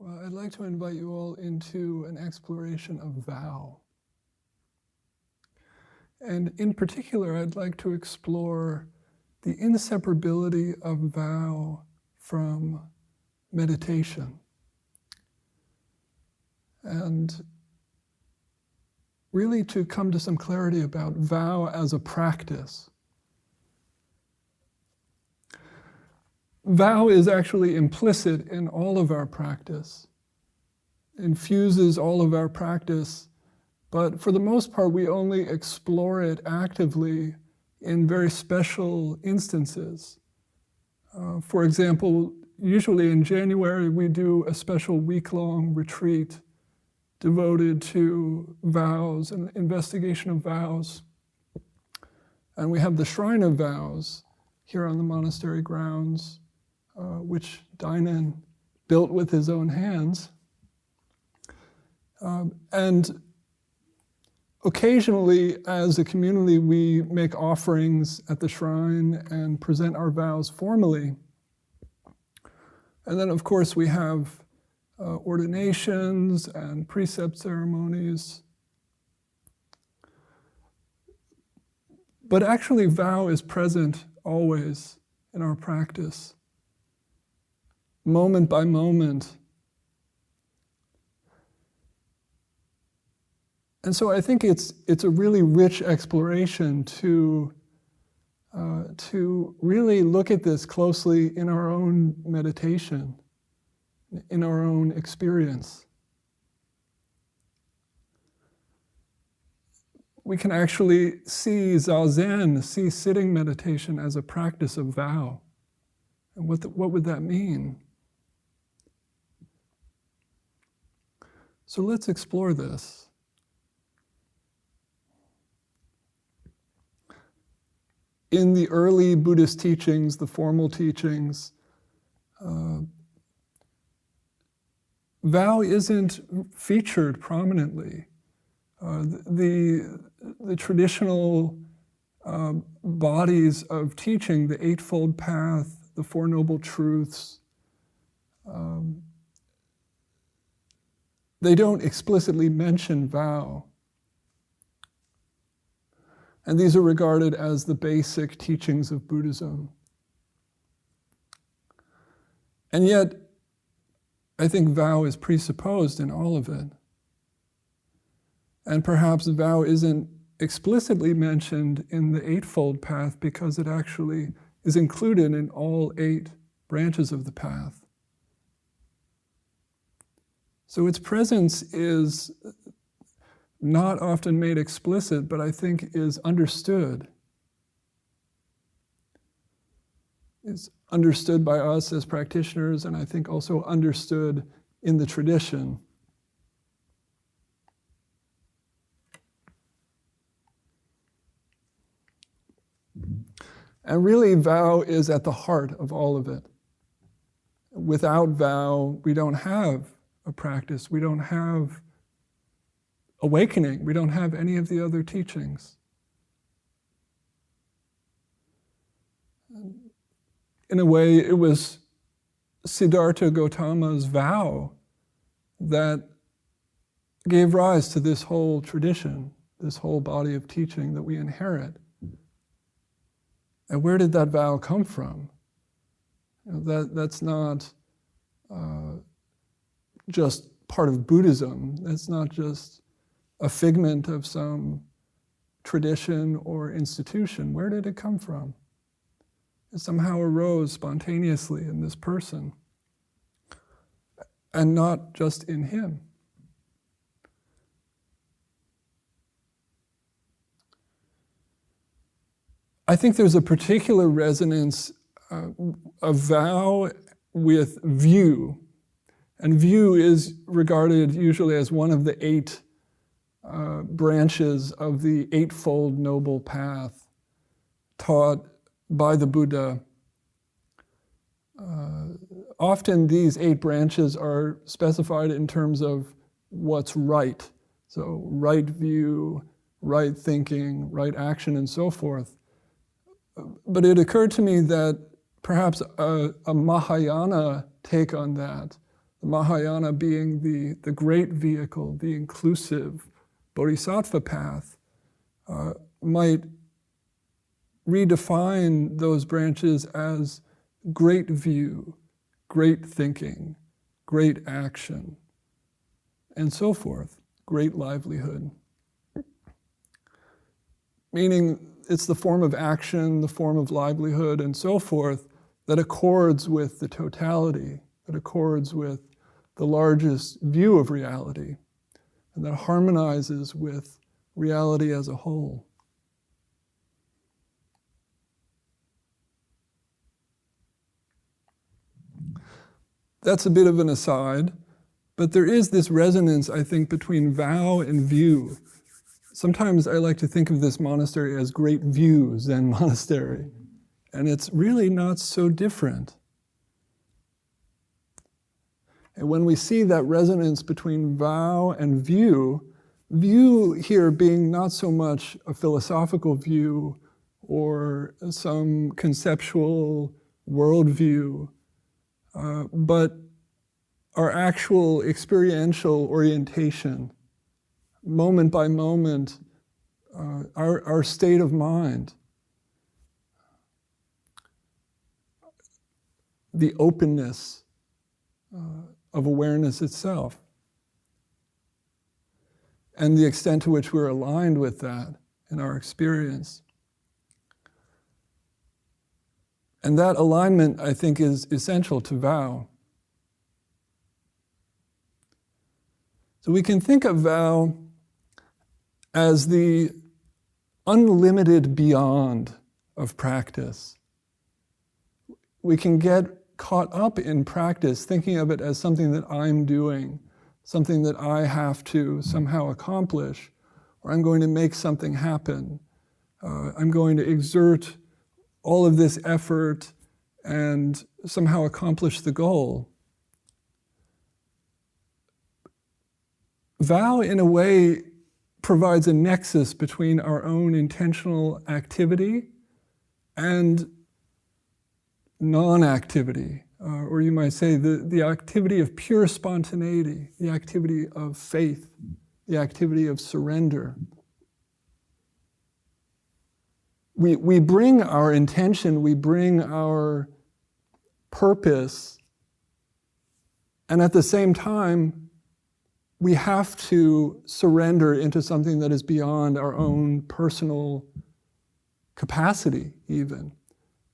Well, I'd like to invite you all into an exploration of vow. And in particular, I'd like to explore the inseparability of vow from meditation. And really to come to some clarity about vow as a practice. Vow is actually implicit in all of our practice, infuses all of our practice, but for the most part, we only explore it actively in very special instances. For example, usually in January, we do a special week-long retreat devoted to vows and investigation of vows. And we have the Shrine of Vows here on the monastery grounds, which Dainan built with his own hands. And occasionally, as a community, we make offerings at the shrine and present our vows formally. And then, of course, we have ordinations and precept ceremonies. But actually, vow is present always in our practice, moment by moment. And so I think it's a really rich exploration to really look at this closely in our own meditation, in our own experience. We can actually see Zazen, see sitting meditation as a practice of vow. And what would that mean? So let's explore this. In the early Buddhist teachings, the formal teachings, vow isn't featured prominently. The traditional bodies of teaching, the Eightfold Path, the Four Noble Truths, they don't explicitly mention vow. And these are regarded as the basic teachings of Buddhism. And yet, I think vow is presupposed in all of it. And perhaps vow isn't explicitly mentioned in the Eightfold Path because it actually is included in all 8 branches of the path. So its presence is not often made explicit, but I think is understood. It's understood by us as practitioners, and I think also understood in the tradition. And really, vow is at the heart of all of it. Without vow, we don't have a practice. We don't have awakening. We don't have any of the other teachings. In a way, it was Siddhartha Gautama's vow that gave rise to this whole tradition, this whole body of teaching that we inherit. And where did that vow come from? That's not just part of Buddhism. That's not just a figment of some tradition or institution. Where did it come from? It somehow arose spontaneously in this person, and not just in him. I think there's a particular resonance of vow with view, and view is regarded usually as one of the 8 branches of the Eightfold Noble Path taught by the Buddha. Often these 8 branches are specified in terms of what's right. So right view, right thinking, right action, and so forth. But it occurred to me that perhaps a Mahayana take on that, The Mahayana being the great vehicle, the inclusive bodhisattva path, might redefine those branches as great view, great thinking, great action, and so forth, great livelihood. Meaning it's the form of action, the form of livelihood, and so forth that accords with the totality, that accords with the largest view of reality, and that harmonizes with reality as a whole. That's a bit of an aside, but there is this resonance, I think, between vow and view. Sometimes I like to think of this monastery as Great View Zen Monastery, and it's really not so different. And when we see that resonance between vow and view here being not so much a philosophical view or some conceptual worldview, but our actual experiential orientation, moment by moment, our state of mind, the openness of awareness itself, and the extent to which we're aligned with that in our experience. And that alignment, I think, is essential to vow. So we can think of vow as the unlimited beyond of practice. We can get caught up in practice, thinking of it as something that I'm doing, something that I have to somehow accomplish, or I'm going to make something happen. I'm going to exert all of this effort and somehow accomplish the goal. Vow, in a way, provides a nexus between our own intentional activity and non-activity, or you might say the activity of pure spontaneity, the activity of faith, the activity of surrender. We bring our intention, we bring our purpose, and at the same time, we have to surrender into something that is beyond our own personal capacity, even,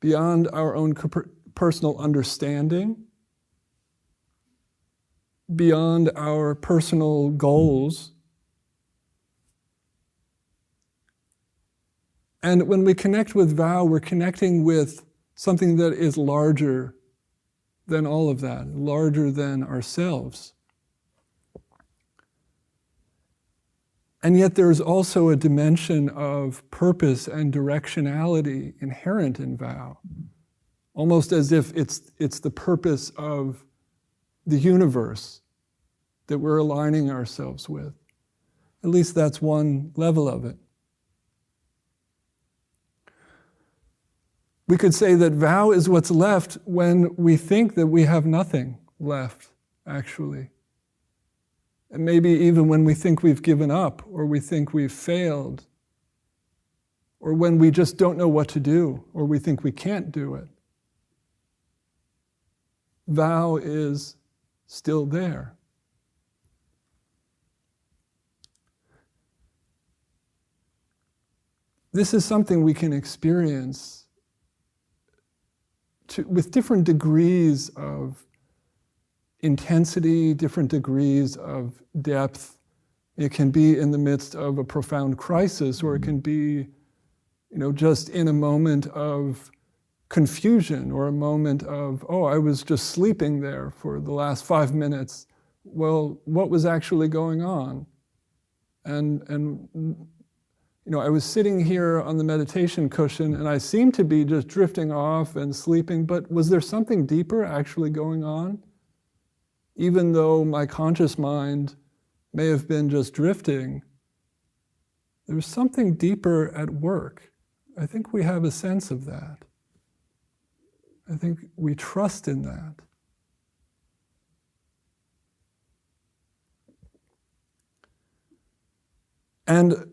beyond our own personal understanding, beyond our personal goals. And when we connect with vow, we're connecting with something that is larger than all of that, larger than ourselves. And yet there's also a dimension of purpose and directionality inherent in vow, almost as if it's the purpose of the universe that we're aligning ourselves with. At least that's one level of it. We could say that vow is what's left when we think that we have nothing left, actually. And maybe even when we think we've given up, or we think we've failed, or when we just don't know what to do, or we think we can't do it. Vow is still there. This is something we can experience with different degrees of intensity, different degrees of depth. It can be in the midst of a profound crisis, or it can be, just in a moment of confusion, or a moment of, I was just sleeping there for the last 5 minutes. Well, what was actually going on? And I was sitting here on the meditation cushion and I seemed to be just drifting off and sleeping, but was there something deeper actually going on? Even though my conscious mind may have been just drifting, there was something deeper at work. I think we have a sense of that. I think we trust in that. And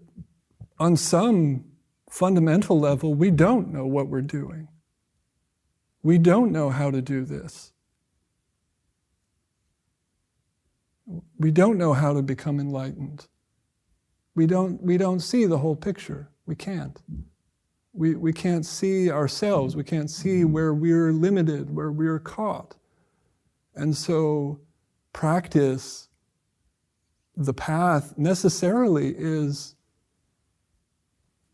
on some fundamental level, we don't know what we're doing. We don't know how to do this. We don't know how to become enlightened. We don't see the whole picture. We can't. We can't see ourselves. We can't see where we're limited, where we're caught. And so practice, the path necessarily is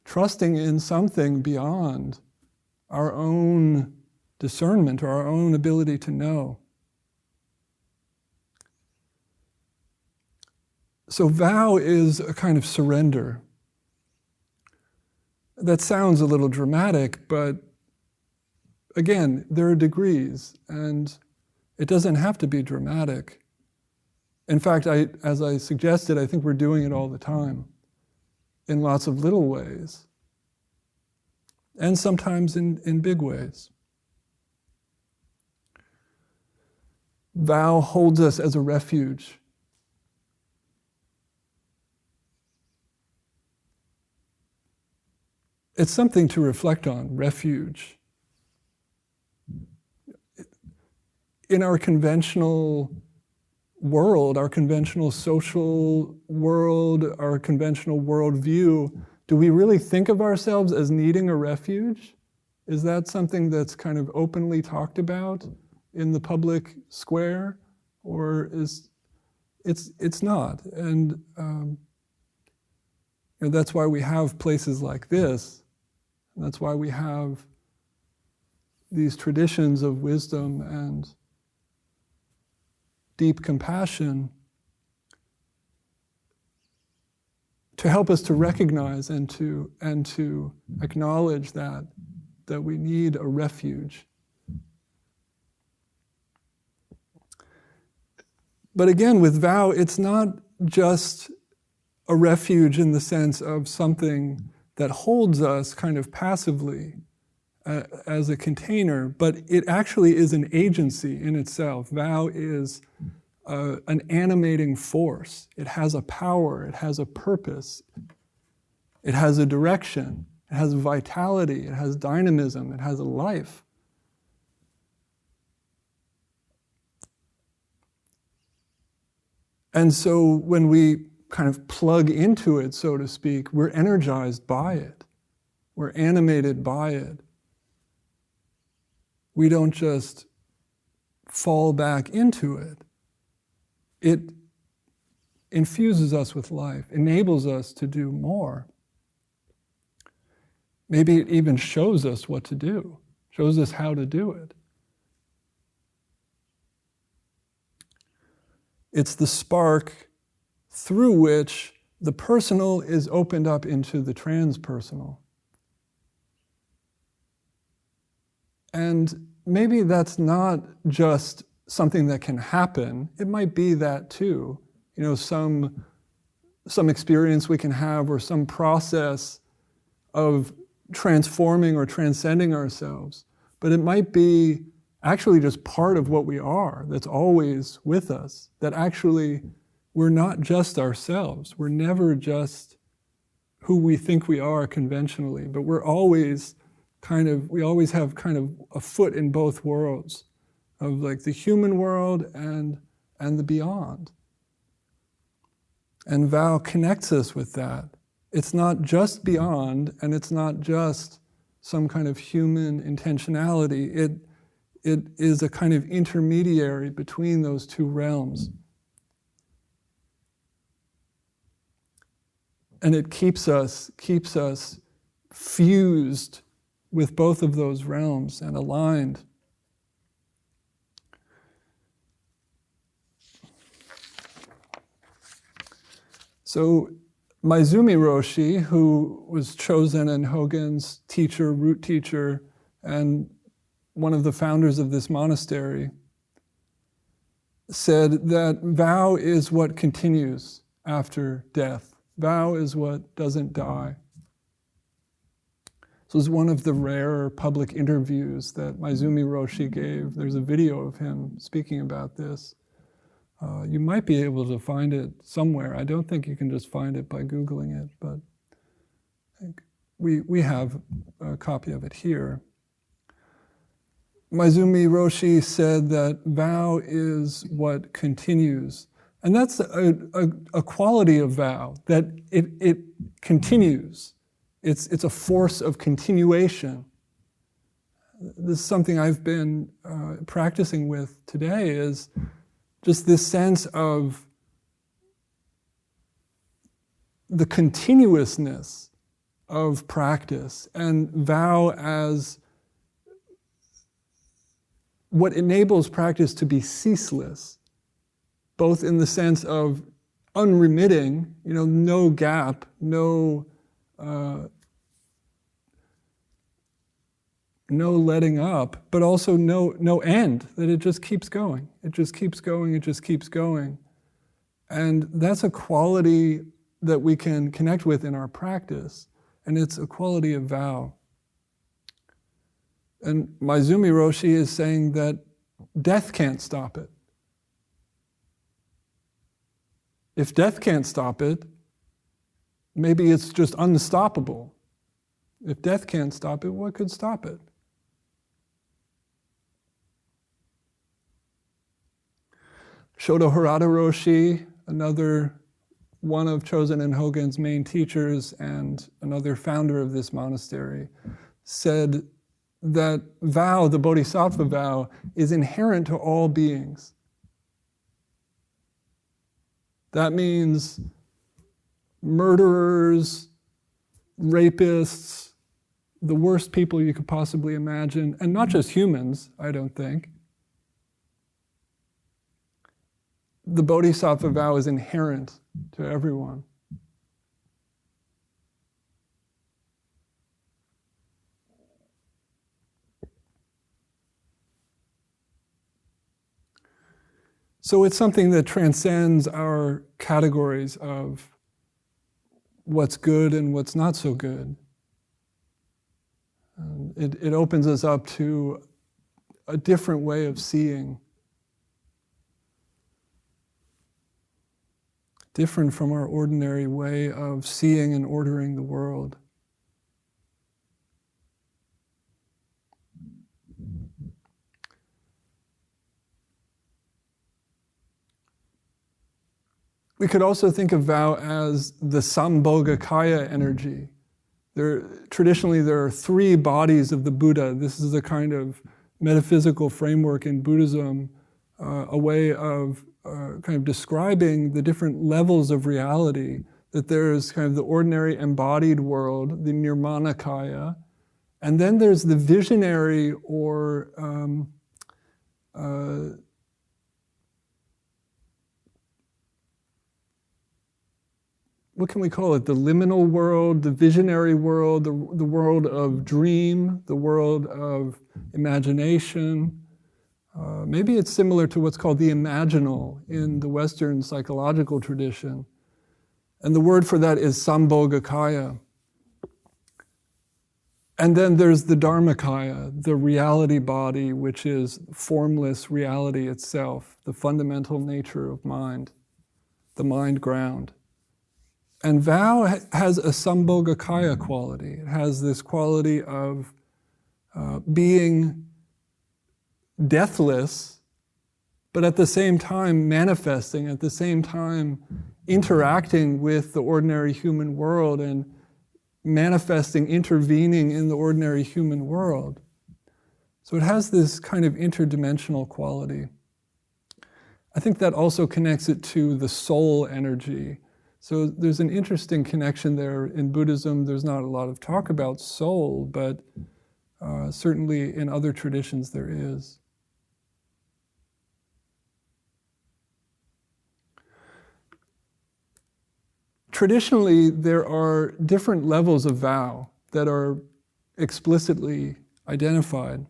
trusting in something beyond our own discernment or our own ability to know. So vow is a kind of surrender. That sounds a little dramatic, but again, there are degrees, and it doesn't have to be dramatic. In fact, as I suggested, I think we're doing it all the time in lots of little ways, and sometimes in big ways. Vow holds us as a refuge. It's something to reflect on, refuge. In our conventional world, our conventional social world, our conventional worldview, do we really think of ourselves as needing a refuge? Is that something that's kind of openly talked about in the public square? Or it's not? And that's why we have places like this. And that's why we have these traditions of wisdom and deep compassion to help us to recognize and to acknowledge that we need a refuge. But again, with vow, it's not just a refuge in the sense of something that holds us kind of passively as a container, but it actually is an agency in itself. Vow is an animating force. It has a power, it has a purpose, it has a direction, it has vitality, it has dynamism, it has a life. And so when we kind of plug into it, so to speak, we're energized by it. We're animated by it. We don't just fall back into it. It infuses us with life, enables us to do more. Maybe it even shows us what to do, shows us how to do it. It's the spark through which the personal is opened up into the transpersonal. And maybe that's not just something that can happen. It might be that too. Some experience we can have or some process of transforming or transcending ourselves. But it might be actually just part of what we are, that's always with us, that actually we're not just ourselves. We're never just who we think we are conventionally, but we always have kind of a foot in both worlds of like the human world and the beyond. And vow connects us with that. It's not just beyond, and it's not just some kind of human intentionality. It is a kind of intermediary between those two realms. And it keeps us fused with both of those realms and aligned. So Maizumi Roshi, who was Chozen and Hogen's teacher, root teacher, and one of the founders of this monastery, said that vow is what continues after death. Vow is what doesn't die. This was one of the rare public interviews that Maizumi Roshi gave. There's a video of him speaking about this. You might be able to find it somewhere. I don't think you can just find it by Googling it, but I think we have a copy of it here. Maizumi Roshi said that vow is what continues. And that's a quality of vow, that it continues. It's a force of continuation. This is something I've been practicing with today, is just this sense of the continuousness of practice, and vow as what enables practice to be ceaseless, both in the sense of unremitting, no gap, no letting up, but also no end, that it just keeps going. It just keeps going, it just keeps going. And that's a quality that we can connect with in our practice, and it's a quality of vow. And Maizumi Roshi is saying that death can't stop it. If death can't stop it, maybe it's just unstoppable. If death can't stop it, what could stop it? Shodo Harada Roshi, another one of Chozen and Hogen's main teachers and another founder of this monastery, said that vow, the Bodhisattva vow, is inherent to all beings. That means murderers, rapists, the worst people you could possibly imagine, and not just humans, I don't think. The Bodhisattva vow is inherent to everyone. So it's something that transcends our categories of what's good and what's not so good. It opens us up to a different way of seeing, different from our ordinary way of seeing and ordering the world. We could also think of vow as the Sambhogakaya energy. Traditionally, there are three bodies of the Buddha. This is a kind of metaphysical framework in Buddhism, a way of kind of describing the different levels of reality, that there's kind of the ordinary embodied world, the Nirmanakaya, and then there's the visionary or what can we call it? The liminal world, the visionary world, the world of dream, the world of imagination. Maybe it's similar to what's called the imaginal in the Western psychological tradition. And the word for that is Sambhogakaya. And then there's the Dharmakaya, the reality body, which is formless reality itself, the fundamental nature of mind, the mind ground. And vow has a Sambhogakaya quality. It has this quality of being deathless, but at the same time manifesting, at the same time interacting with the ordinary human world and manifesting, intervening in the ordinary human world. So it has this kind of interdimensional quality. I think that also connects it to the soul energy. So there's an interesting connection there. In Buddhism, there's not a lot of talk about soul, but certainly in other traditions there is. Traditionally, there are different levels of vow that are explicitly identified.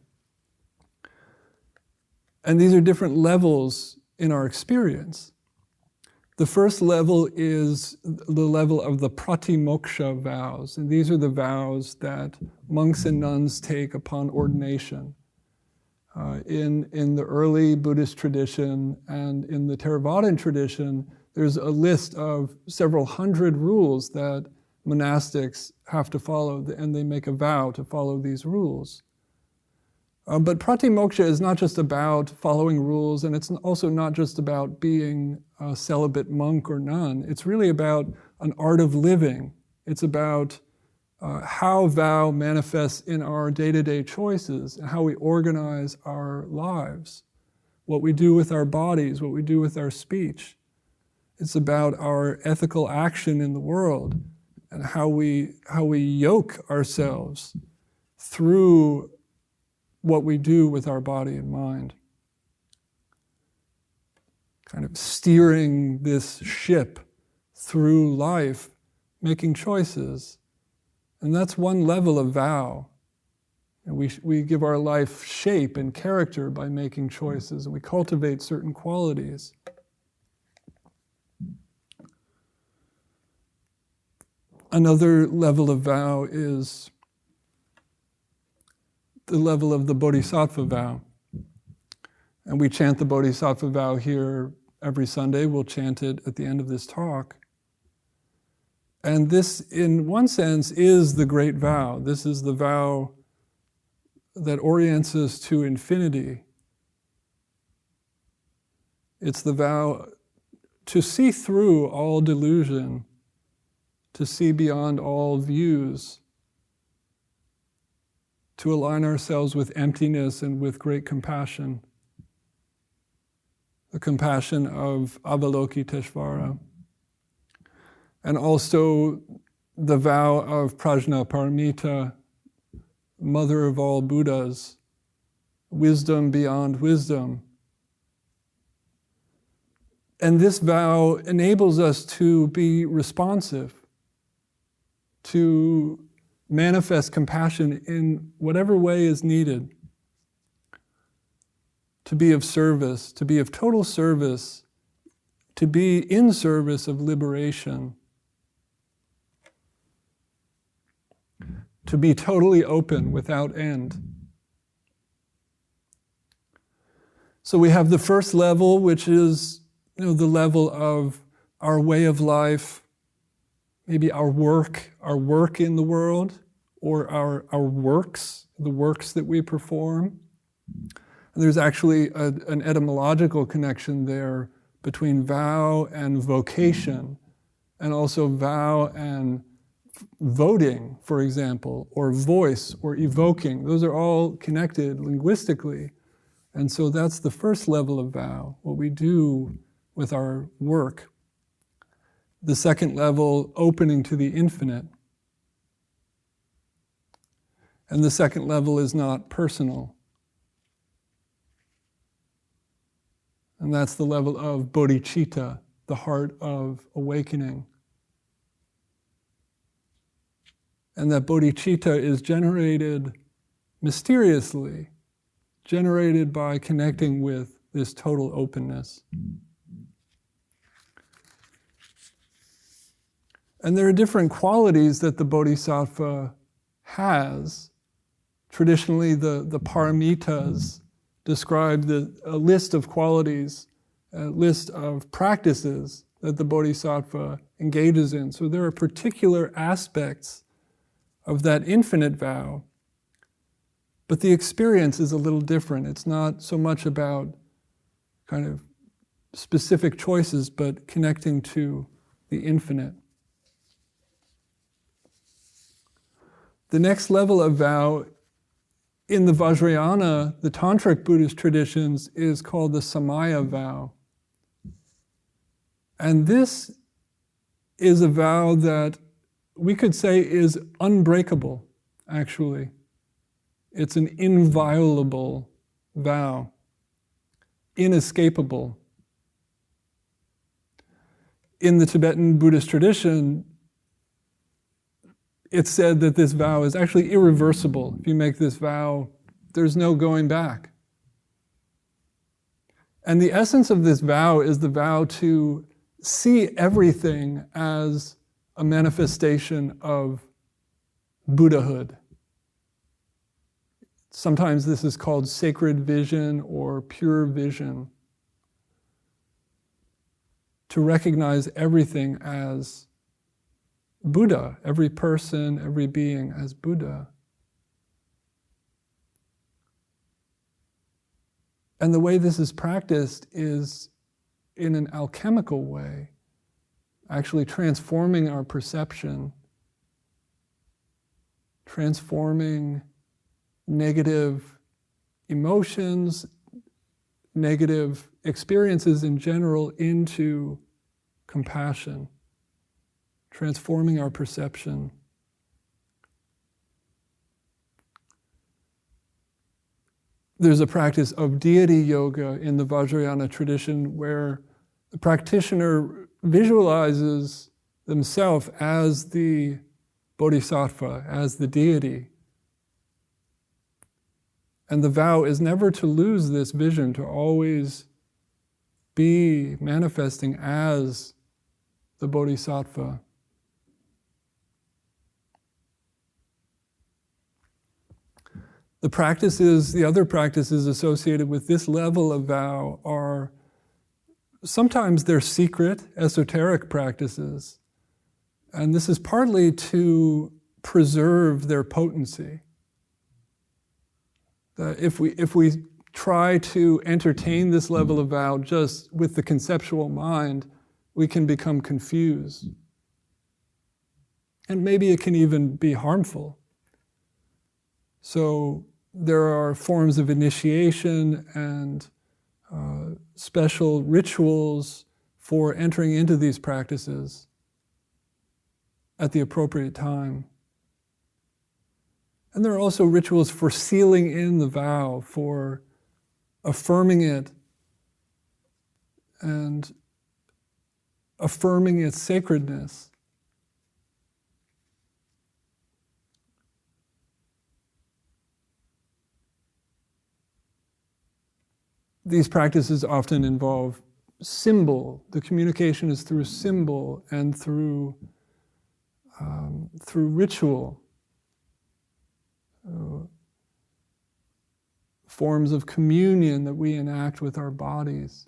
And these are different levels in our experience. The first level is the level of the pratimoksha vows, and these are the vows that monks and nuns take upon ordination. In the early Buddhist tradition and in the Theravadan tradition, there's a list of several hundred rules that monastics have to follow, and they make a vow to follow these rules. But pratimoksha is not just about following rules, and it's also not just about being a celibate monk or nun. It's really about an art of living. It's about how vow manifests in our day-to-day choices and how we organize our lives, what we do with our bodies, what we do with our speech. It's about our ethical action in the world and how we yoke ourselves through what we do with our body and mind. Kind of steering this ship through life, making choices. And that's one level of vow. And we give our life shape and character by making choices, and we cultivate certain qualities. Another level of vow is the level of the bodhisattva vow. And we chant the bodhisattva vow here every Sunday. We'll chant it at the end of this talk. And this, in one sense, is the great vow. This is the vow that orients us to infinity. It's the vow to see through all delusion, to see beyond all views, to align ourselves with emptiness and with great compassion, the compassion of Avalokiteshvara. And also the vow of Prajnaparamita, mother of all Buddhas, wisdom beyond wisdom. And this vow enables us to be responsive, to manifest compassion in whatever way is needed, to be of service, to be of total service, to be in service of liberation, to be totally open without end. So we have the first level, which is, the level of our way of life, maybe our work in the world, or our works, the works that we perform. And there's actually an etymological connection there between vow and vocation, and also vow and voting, for example, or voice, or evoking. Those are all connected linguistically. And so that's the first level of vow, what we do with our work. The second level, opening to the infinite. And the second level is not personal. And that's the level of bodhicitta, the heart of awakening. And that bodhicitta is generated mysteriously, generated by connecting with this total openness. And there are different qualities that the bodhisattva has. Traditionally, the paramitas describe a list of qualities, a list of practices that the bodhisattva engages in. So there are particular aspects of that infinite vow, but the experience is a little different. It's not so much about kind of specific choices, but connecting to the infinite. The next level of vow in the Vajrayana, the Tantric Buddhist traditions, is called the Samaya vow. And this is a vow that we could say is unbreakable, actually. It's an inviolable vow, inescapable. In the Tibetan Buddhist tradition, it's said that this vow is actually irreversible. If you make this vow, there's no going back. And the essence of this vow is the vow to see everything as a manifestation of Buddhahood. Sometimes this is called sacred vision or pure vision. To recognize everything as Buddha, every person, every being as Buddha. And the way this is practiced is in an alchemical way, actually transforming our perception, transforming negative emotions, negative experiences in general into compassion, transforming our perception. There's a practice of deity yoga in the Vajrayana tradition where the practitioner visualizes themselves as the bodhisattva, as the deity. And the vow is never to lose this vision, to always be manifesting as the bodhisattva. The other practices associated with this level of vow are, sometimes they're secret, esoteric practices. And this is partly to preserve their potency. That if we try to entertain this level of vow just with the conceptual mind, we can become confused. And maybe it can even be harmful. So there are forms of initiation and special rituals for entering into these practices at the appropriate time. And there are also rituals for sealing in the vow, for affirming it and affirming its sacredness. These practices often involve symbol. The communication is through symbol and through ritual. Forms of communion that we enact with our bodies.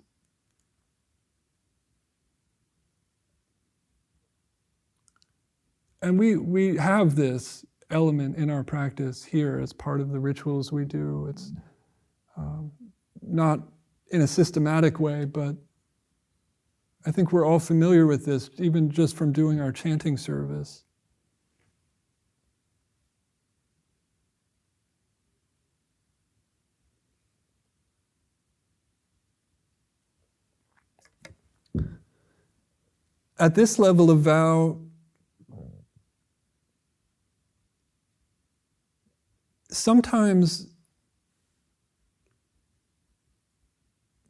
And we have this element in our practice here as part of the rituals we do. It's not in a systematic way, but I think we're all familiar with this, even just from doing our chanting service. At this level of vow, sometimes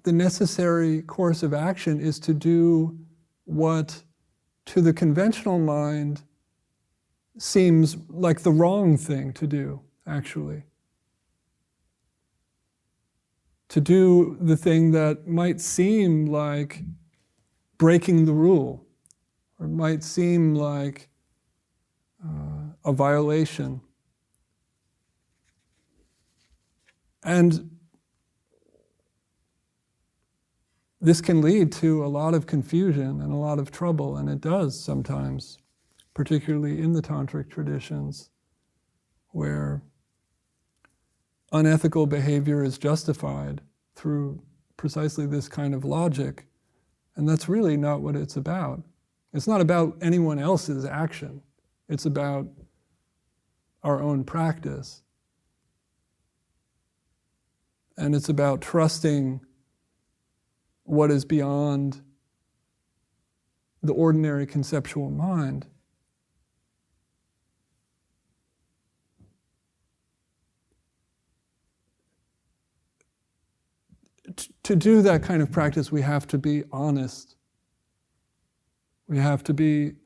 the necessary course of action is to do what to the conventional mind seems like the wrong thing to do, actually. To do the thing that might seem like breaking the rule, or might seem like a violation. And this can lead to a lot of confusion and a lot of trouble, and it does sometimes, particularly in the tantric traditions, where unethical behavior is justified through precisely this kind of logic, and that's really not what it's about. It's not about anyone else's action. It's about our own practice. And it's about trusting what is beyond the ordinary conceptual mind. To do that kind of practice, we have to be honest. We have to be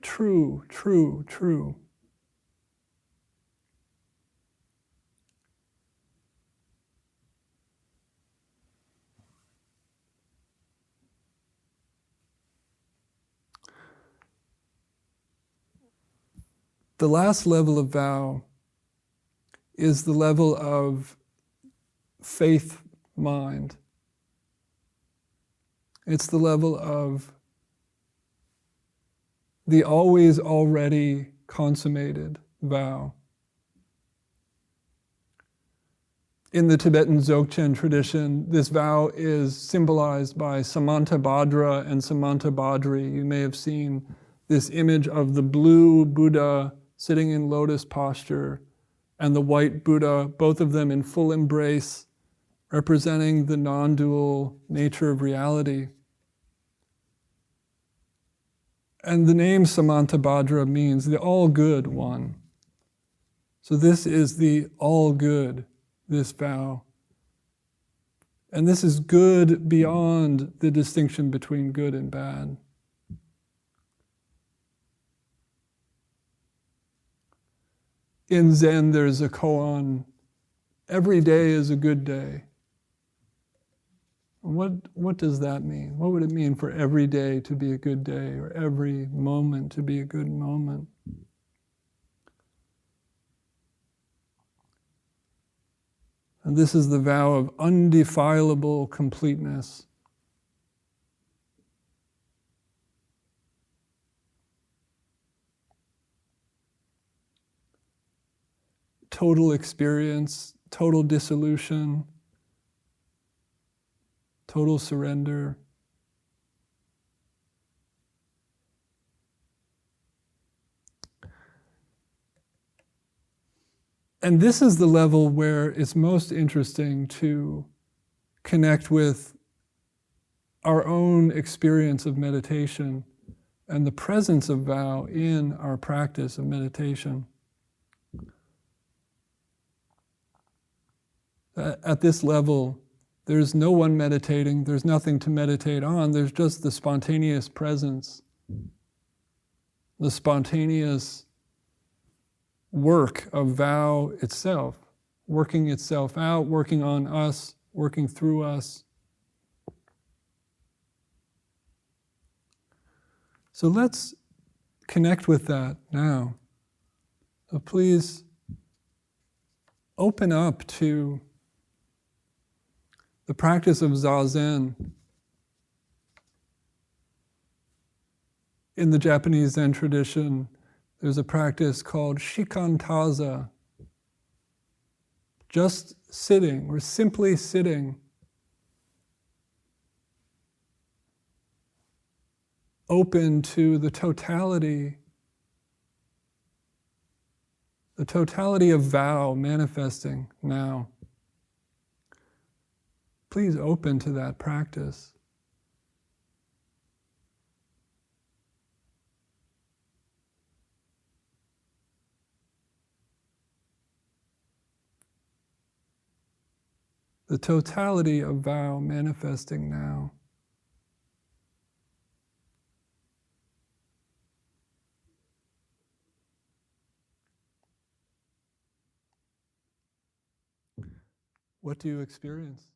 true. The last level of vow is the level of faith mind. It's the level of the always already consummated vow. In the Tibetan Dzogchen tradition, this vow is symbolized by Samantabhadra and Samantabhadri. You may have seen this image of the blue Buddha sitting in lotus posture and the white Buddha, both of them in full embrace, representing the non-dual nature of reality. And the name Samantabhadra means the all-good one. So this is the all-good, this vow. And this is good beyond the distinction between good and bad. In Zen, there's a koan, every day is a good day. What does that mean? What would it mean for every day to be a good day, or every moment to be a good moment? And this is the vow of undefilable completeness. Total experience, total dissolution, total surrender. And this is the level where it's most interesting to connect with our own experience of meditation and the presence of vow in our practice of meditation. At this level, there's no one meditating, there's nothing to meditate on, there's just the spontaneous presence, the spontaneous work of vow itself, working itself out, working on us, working through us. So let's connect with that now. So please open up to the practice of Zazen. In the Japanese Zen tradition, there's a practice called shikantaza. Just sitting, or simply sitting. Open to the totality of vow manifesting now. Please open to that practice. The totality of vow manifesting now. What do you experience?